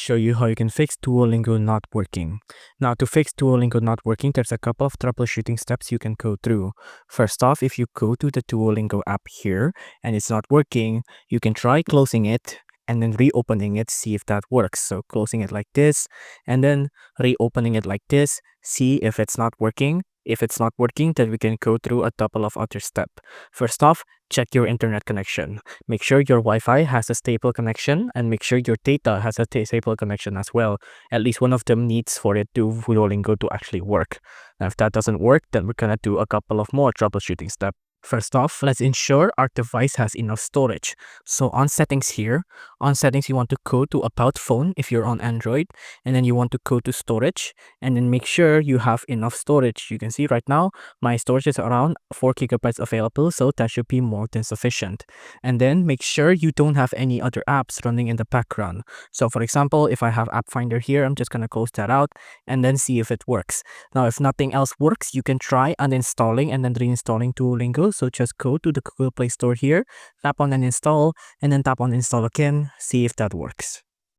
show you how you can fix Duolingo not working. Now, to fix Duolingo not working, there's a couple of troubleshooting steps you can go through. First off, if you go to the Duolingo app here and it's not working, you can try closing it and then reopening it, see if that works. So closing it like this and then reopening it like this, see if it's not working. If it's not working, then we can go through a couple of other steps. First off, check your internet connection. Make sure your Wi-Fi has a stable connection and make sure your data has a stable connection as well. At least one of them needs for it to Duolingo to actually work. Now, if that doesn't work, then we're gonna do a couple of more troubleshooting steps. First off, let's ensure our device has enough storage. So on settings here, on settings you want to go to about phone if you're on Android, and then you want to go to storage and then make sure you have enough storage. You can see right now my storage is around 4 gigabytes available, so that should be more than sufficient. And then make sure you don't have any other apps running in the background. So for example, if I have App Finder here, I'm just gonna close that out and then see if it works. Now, if nothing else works, you can try uninstalling and then reinstalling Duolingo. So just go to the Google Play Store here, tap on uninstall, and then tap on install again, see if that works.